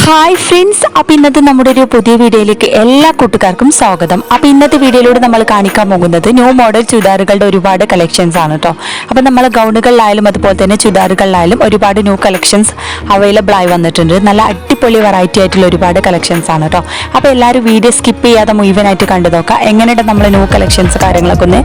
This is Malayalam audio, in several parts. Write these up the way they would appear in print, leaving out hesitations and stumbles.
ഹായ് ഫ്രണ്ട്സ്, അപ്പോൾ ഇന്നത്തെ നമ്മുടെ ഒരു പുതിയ വീഡിയോയിലേക്ക് എല്ലാ കൂട്ടുകാർക്കും സ്വാഗതം. അപ്പോൾ ഇന്നത്തെ വീഡിയോയിലൂടെ നമ്മൾ കാണിക്കാൻ പോകുന്നത് ന്യൂ മോഡൽ ചുരിദാറുകളുടെ ഒരുപാട് കളക്ഷൻസ് ആണ് കേട്ടോ. അപ്പോൾ നമ്മൾ ഗൗണുകളിലായാലും അതുപോലെ തന്നെ ചുരിദാറുകളിലായാലും ഒരുപാട് ന്യൂ കളക്ഷൻസ് അവൈലബിൾ ആയി വന്നിട്ടുണ്ട്. നല്ല അടിപൊളി വെറൈറ്റി ആയിട്ടുള്ള ഒരുപാട് കളക്ഷൻസ് ആണ് കേട്ടോ. അപ്പോൾ എല്ലാവരും വീഡിയോ സ്കിപ്പ് ചെയ്യാതെ മുഴുവനായിട്ട് കണ്ടു നോക്കുക. എങ്ങനെയുണ്ട് നമ്മൾ ന്യൂ കളക്ഷൻസ് കാര്യങ്ങളൊക്കെ ഒന്ന്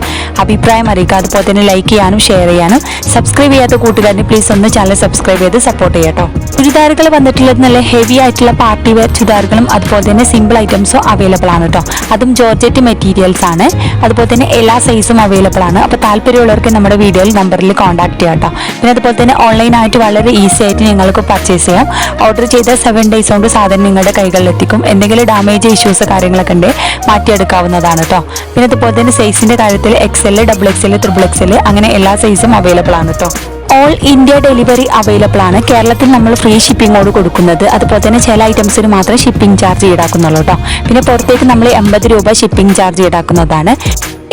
അഭിപ്രായം അറിയിക്കുക. അതുപോലെ തന്നെ ലൈക്ക് ചെയ്യാനും ഷെയർ ചെയ്യാനും സബ്സ്ക്രൈബ് ചെയ്യാത്ത കൂട്ടുകാരനെ പ്ലീസ് ഒന്ന് ചാനൽ സബ്സ്ക്രൈബ് ചെയ്ത് സപ്പോർട്ട് ചെയ്യാം കേട്ടോ. ചുരിദാറുകൾ വന്നിട്ടുള്ളത് നല്ല ഹെവി ആയിട്ടുള്ള പാർട്ടി വെയർ ചുരിദാറുകളും അതുപോലെ തന്നെ സിമ്പിൾ ഐറ്റംസും അവൈലബിൾ ആണ് കേട്ടോ. അതും ജോർജറ്റ് മെറ്റീരിയൽസ് ആണ്. അതുപോലെ തന്നെ എല്ലാ സൈസും അവൈലബിൾ ആണ്. അപ്പോൾ താല്പര്യമുള്ളവർക്ക് നമ്മുടെ വീഡിയോയിൽ നമ്പറിൽ കോൺടാക്ട് ചെയ്യാം കേട്ടോ. പിന്നെ അതുപോലെ തന്നെ ഓൺലൈനായിട്ട് വളരെ ഈസി ആയിട്ട് നിങ്ങൾക്ക് പർച്ചേസ് ചെയ്യാം. ഓർഡർ ചെയ്ത 7 days കൊണ്ട് സാധനം നിങ്ങളുടെ കൈകളിലെത്തിക്കും. എന്തെങ്കിലും ഡാമേജ് ഇഷ്യൂസ് കാര്യങ്ങളൊക്കെ ഉണ്ട് മാറ്റിയെടുക്കാവുന്നതാണ് കേട്ടോ. പിന്നെ അതുപോലെ തന്നെ സൈസിൻ്റെ കാര്യത്തിൽ XL, XXL, XXL അങ്ങനെ എല്ലാ സൈസും അവൈലബിൾ ആണ് കേട്ടോ. ഓൾ ഇന്ത്യ ഡെലിവറി അവൈലബിൾ ആണ്. കേരളത്തിൽ നമ്മൾ ഫ്രീ ഷിപ്പിങ്ങോട് കൊടുക്കുന്നത്. അതുപോലെ തന്നെ ചില ഐറ്റംസിന് മാത്രം ഷിപ്പിംഗ് ചാർജ് ഈടാക്കുന്നുള്ളൂ കേട്ടോ. പിന്നെ പുറത്തേക്ക് നമ്മൾ 80 രൂപ ഷിപ്പിംഗ് ചാർജ് ഈടാക്കുന്നതാണ്.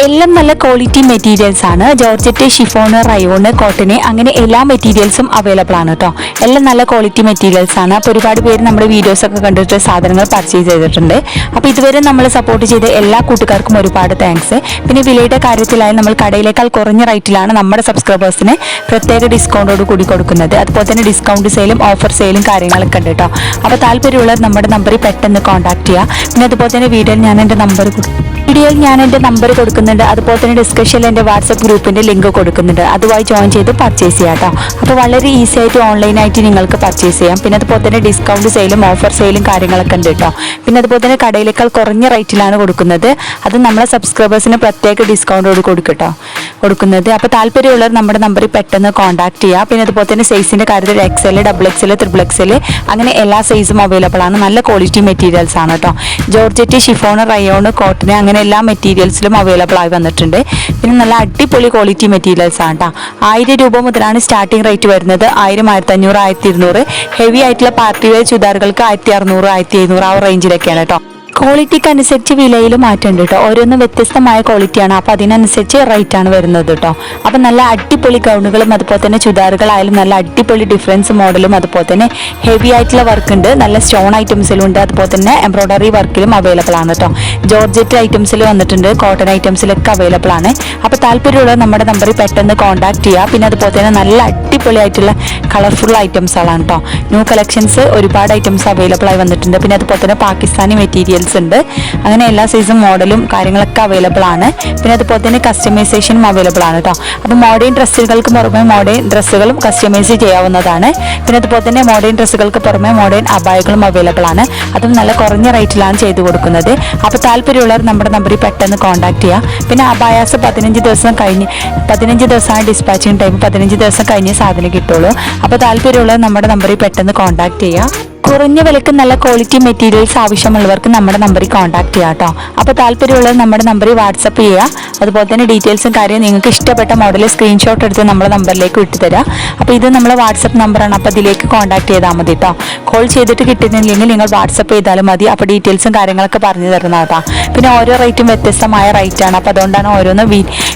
എല്ലാം നല്ല ക്വാളിറ്റി മെറ്റീരിയൽസ് ആണ്. ജോർജറ്റ്, ഷിഫോണ്, റയോണ്, കോട്ടന് അങ്ങനെ എല്ലാ മെറ്റീരിയൽസും അവൈലബിൾ ആണ് കേട്ടോ. എല്ലാം നല്ല ക്വാളിറ്റി മെറ്റീരിയൽസ് ആണ്. അപ്പോൾ ഒരുപാട് പേര് നമ്മുടെ വീഡിയോസ് ഒക്കെ കണ്ടിട്ട് സാധനങ്ങൾ പർച്ചേസ് ചെയ്തിട്ടുണ്ട്. അപ്പോൾ ഇതുവരെ നമ്മൾ സപ്പോർട്ട് ചെയ്ത എല്ലാ കൂട്ടുകാർക്കും ഒരുപാട് താങ്ക്സ്. പിന്നെ വിലയുടെ കാര്യത്തിലായാലും നമ്മൾ കടയിലേക്കാൾ കുറഞ്ഞ റേറ്റിലാണ് നമ്മുടെ സബ്സ്ക്രൈബേഴ്സിന് പ്രത്യേക ഡിസ്കൗണ്ടോട് കൂടി കൊടുക്കുന്നത്. അതുപോലെ തന്നെ ഡിസ്കൗണ്ട് സെയിലും ഓഫർ സെയിലും കാര്യങ്ങളൊക്കെ ഉണ്ട് കേട്ടോ. അപ്പോൾ താല്പര്യമുള്ളവർ നമ്മുടെ നമ്പറിൽ പെട്ടെന്ന് കോൺടാക്ട് ചെയ്യുക. പിന്നെ അതുപോലെ തന്നെ വീഡിയോയിൽ ഞാൻ എൻ്റെ നമ്പർ കൊടുക്കുന്നുണ്ട്. അതുപോലെ തന്നെ ഡിസ്കഷനിൽ എൻ്റെ വാട്സപ്പ് ഗ്രൂപ്പിൻ്റെ ലിങ്ക് കൊടുക്കുന്നുണ്ട്. അതുമായി ജോയിൻ ചെയ്ത് പർച്ചേസ് ചെയ്യാം കേട്ടോ. അപ്പോൾ വളരെ ഈസി ആയിട്ട് ഓൺലൈനായിട്ട് നിങ്ങൾക്ക് പർച്ചേസ് ചെയ്യാം. പിന്നെ അതുപോലെ തന്നെ ഡിസ്കൗണ്ട് സെയിലും ഓഫർ സെയിലും കാര്യങ്ങളൊക്കെ ഉണ്ട് കേട്ടോ. പിന്നെ അതുപോലെ തന്നെ കടയിലേക്കാൾ കുറഞ്ഞ റേറ്റിലാണ് കൊടുക്കുന്നത്. അത് നമ്മളെ സബ്സ്ക്രൈബേഴ്സിന് പ്രത്യേക ഡിസ്കൗണ്ടോട് കൊടുക്കുന്നത്. അപ്പോൾ താല്പര്യമുള്ളവർ നമ്മുടെ നമ്പറിൽ പെട്ടെന്ന് കോൺടാക്ട് ചെയ്യുക. പിന്നെ അതുപോലെ തന്നെ സൈസിൻ്റെ കാര്യത്തിൽ XL, XXL, XXL അങ്ങനെ എല്ലാ സൈസും അവൈലബിൾ ആണ്. നല്ല ക്വാളിറ്റി മെറ്റീരിയൽസ് ആണ് കേട്ടോ. ജോർജറ്റ്, ഷിഫോണ്, റയോണ്, കോട്ടന് അങ്ങനെ എല്ലാ മെറ്റീരിയൽസിലും അവൈലബിൾ ആയി വന്നിട്ടുണ്ട്. പിന്നെ നല്ല അടിപൊളി ക്വാളിറ്റി മെറ്റീരിയൽസ് ആണ് കേട്ടോ. 1000 രൂപ മുതലാണ് സ്റ്റാർട്ടിംഗ് റേറ്റ് വരുന്നത്. 1000, 1500, 1200. ഹെവി ആയിട്ടുള്ള പാർട്ടി വെയർ ചുരിദാറുകൾക്ക് 1600, 1700 ആ റേഞ്ചിലൊക്കെയാണ് കേട്ടോ. ക്വാളിറ്റിക്ക് അനുസരിച്ച് വിലയിൽ മാറ്റമുണ്ട് കേട്ടോ. ഓരോന്നും വ്യത്യസ്തമായ ക്വാളിറ്റിയാണ്. അപ്പോൾ അതിനനുസരിച്ച് റേറ്റാണ് വരുന്നത് കേട്ടോ. അപ്പോൾ നല്ല അടിപൊളി ഗൗണുകളും അതുപോലെ തന്നെ ചുരിദാറുകളായാലും നല്ല അടിപൊളി ഡിഫറൻസ് മോഡലും അതുപോലെ തന്നെ ഹെവി ആയിട്ടുള്ള വർക്ക് ഉണ്ട്. നല്ല സ്റ്റോൺ ഐറ്റംസിലും ഉണ്ട്. അതുപോലെ തന്നെ എംബ്രോയ്ഡറി വർക്കിലും അവൈലബിൾ ആണ് കേട്ടോ. ജോർജറ്റ് ഐറ്റംസിൽ വന്നിട്ടുണ്ട്. കോട്ടൺ ഐറ്റംസിലൊക്കെ അവൈലബിൾ ആണ്. അപ്പോൾ താല്പര്യമുള്ളത് നമ്മുടെ നമ്പറിൽ പെട്ടെന്ന് കോൺടാക്ട് ചെയ്യുക. പിന്നെ അതുപോലെ തന്നെ നല്ല അടിപൊളി ആയിട്ടുള്ള കളർഫുൾ ഐറ്റംസുകളാണ് കേട്ടോ. ന്യൂ കളക്ഷൻസ് ഒരുപാട് ഐറ്റംസ് അവൈലബിൾ ആയി വന്നിട്ടുണ്ട്. പിന്നെ അതുപോലെ തന്നെ പാകിസ്ഥാനി മെറ്റീരിയൽസ് ഉണ്ട്. അങ്ങനെ എല്ലാ സൈസും മോഡലും കാര്യങ്ങളൊക്കെ അവൈലബിൾ ആണ്. പിന്നെ അതുപോലെ തന്നെ കസ്റ്റമൈസേഷനും അവൈലബിൾ ആണ് കേട്ടോ. അപ്പോൾ മോഡേൺ ഡ്രസ്സുകൾക്ക് പുറമെ മോഡേൺ ഡ്രസ്സുകളും കസ്റ്റമൈസ് ചെയ്യാവുന്നതാണ്. പിന്നെ അതുപോലെ തന്നെ മോഡേൺ ഡ്രസ്സുകൾക്ക് പുറമെ മോഡേൺ അബായകളും അവൈലബിൾ ആണ്. അതും നല്ല കുറഞ്ഞ റേറ്റിലാണ് ചെയ്തു കൊടുക്കുന്നത്. അപ്പോൾ താല്പര്യമുള്ളവർ നമ്മുടെ നമ്പറിൽ പെട്ടെന്ന് കോൺടാക്ട് ചെയ്യുക. പിന്നെ അബായാസ് 15 ദിവസമാണ് ഡിസ്പാച്ചിങ് ടൈം. 15 ദിവസം കഴിഞ്ഞ് സാധനം കിട്ടുള്ളൂ. അപ്പോൾ താല്പര്യമുള്ളവർ നമ്മുടെ നമ്പറിൽ പെട്ടെന്ന് കോൺടാക്ട് ചെയ്യുക. കുറഞ്ഞ വിലക്ക് നല്ല ക്വാളിറ്റി മെറ്റീരിയൽസ് ആവശ്യമുള്ളവർക്ക് നമ്മുടെ നമ്പറിൽ കോൺടാക്ട് ചെയ്യാം കേട്ടോ. അപ്പോൾ താല്പര്യമുള്ളത് നമ്മുടെ നമ്പറിൽ വാട്സപ്പ് ചെയ്യുക. അതുപോലെ തന്നെ ഡീറ്റെയിൽസും കാര്യം നിങ്ങൾക്ക് ഇഷ്ടപ്പെട്ട മോഡൽ സ്ക്രീൻഷോട്ട് എടുത്ത് നമ്മുടെ നമ്പറിലേക്ക് വിട്ടുതരാം. അപ്പോൾ ഇത് നമ്മളെ വാട്സപ്പ് നമ്പറാണ്. അപ്പോൾ അതിലേക്ക് കോൺടാക്ട് ചെയ്താൽ മതി കേട്ടോ. കോൾ ചെയ്തിട്ട് കിട്ടുന്നില്ലെങ്കിൽ നിങ്ങൾ വാട്സപ്പ് ചെയ്താലും മതി. അപ്പോൾ ഡീറ്റെയിൽസും കാര്യങ്ങളൊക്കെ പറഞ്ഞു തരുന്നതാണ്. പിന്നെ ഓരോ റേറ്റും വ്യത്യസ്തമായ റേറ്റാണ്. അപ്പോൾ അതുകൊണ്ടാണ് ഓരോന്ന്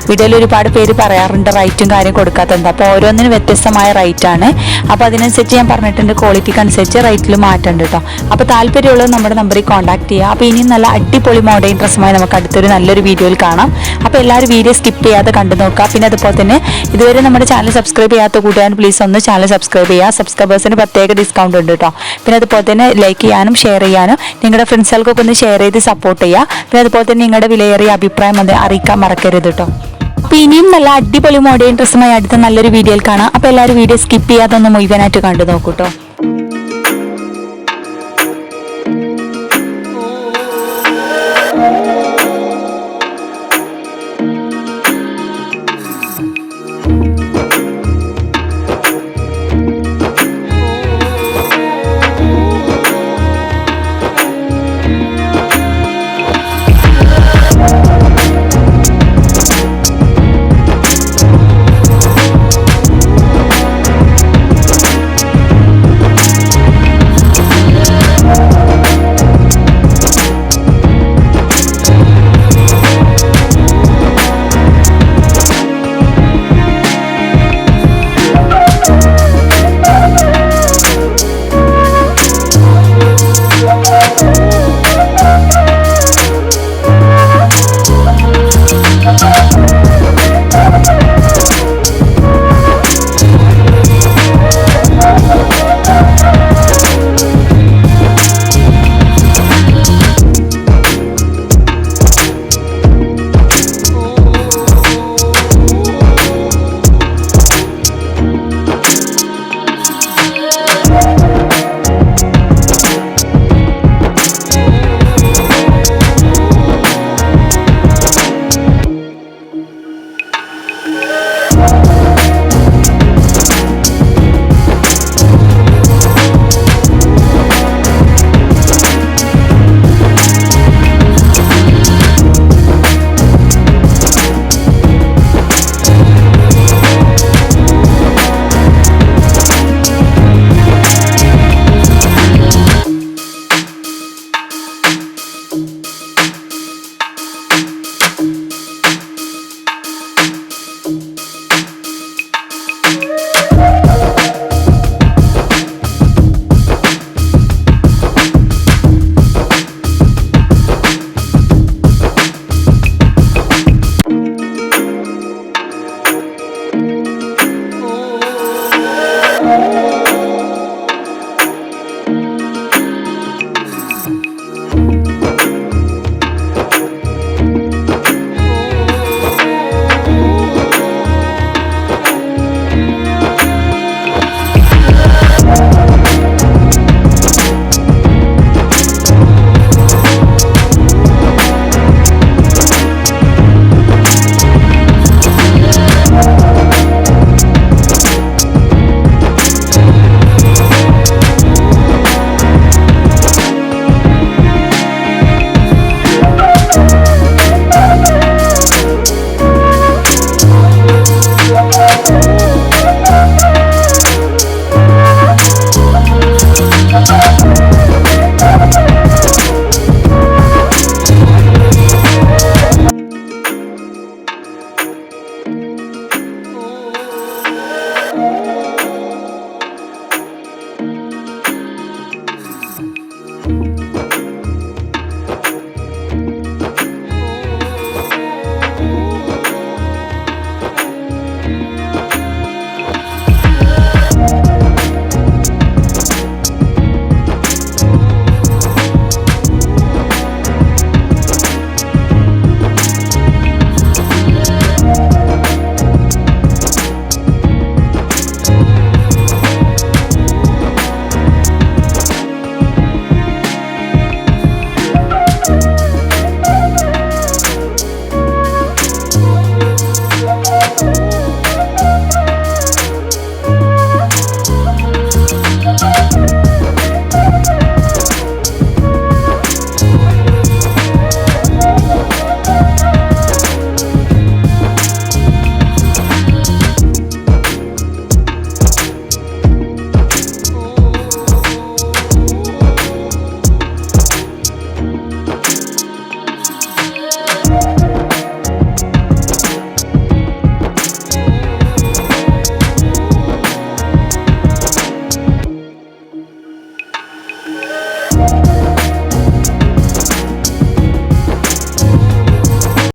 വീഡിയോയിൽ ഒരുപാട് പേര് പറയാറുണ്ട് റേറ്റും കാര്യം കൊടുക്കാത്തത്. അപ്പോൾ ഓരോന്നിനും വ്യത്യസ്തമായ റേറ്റാണ്. അപ്പോൾ അതിനനുസരിച്ച് ഞാൻ പറഞ്ഞിട്ടുണ്ട് ക്വാളിറ്റിക്ക് അനുസരിച്ച് റേറ്റിൽ മാറ്റുണ്ട് കേട്ടോ. അപ്പോൾ താല്പര്യമുള്ളത് നമ്മുടെ നമ്പറിൽ കോൺടാക്ട് ചെയ്യുക. അപ്പോൾ ഇനിയും നല്ല അടിപൊളി മോഡേൺ ഡ്രസ്സുമായി നമുക്ക് അടുത്തൊരു നല്ലൊരു വീഡിയോയിൽ കാണാം. അപ്പോൾ എല്ലാവരും വീഡിയോ സ്കിപ്പ് ചെയ്യാതെ കണ്ടു നോക്കുക. പിന്നെ അതുപോലെ തന്നെ ഇതുവരെ നമ്മുടെ ചാനൽ സബ്സ്ക്രൈബ് ചെയ്യാത്ത കൂട്ടുകാരൻ പ്ലീസ് ഒന്ന് ചാനൽ സബ്സ്ക്രൈബ് ചെയ്യുക. സബ്സ്ക്രൈബേഴ്സിന് പ്രത്യേക ഡിസ്കൗണ്ട് ഉണ്ട് കേട്ടോ. പിന്നെ അതുപോലെ തന്നെ ലൈക്ക് ചെയ്യാനും ഷെയർ ചെയ്യാനും നിങ്ങളുടെ ഫ്രണ്ട്സുകൾക്കൊക്കെ ഒന്ന് ഷെയർ ചെയ്ത് സപ്പോർട്ട് ചെയ്യുക. പിന്നെ അതുപോലെ തന്നെ നിങ്ങളുടെ വിലയേറിയ അഭിപ്രായം അത് അറിയിക്കാൻ മറക്കരുത് കേട്ടോ. അപ്പോൾ ഇനിയും നല്ല അടിപൊളി മോഡേൺ ഡ്രസ്സുമായി അടുത്ത നല്ലൊരു വീഡിയോയിൽ കാണാം. അപ്പോൾ എല്ലാവരും വീഡിയോ സ്കിപ്പ് ചെയ്യാതെ ഒന്ന് മുഴുവനായിട്ട് കണ്ടു നോക്കൂ കേട്ടോ.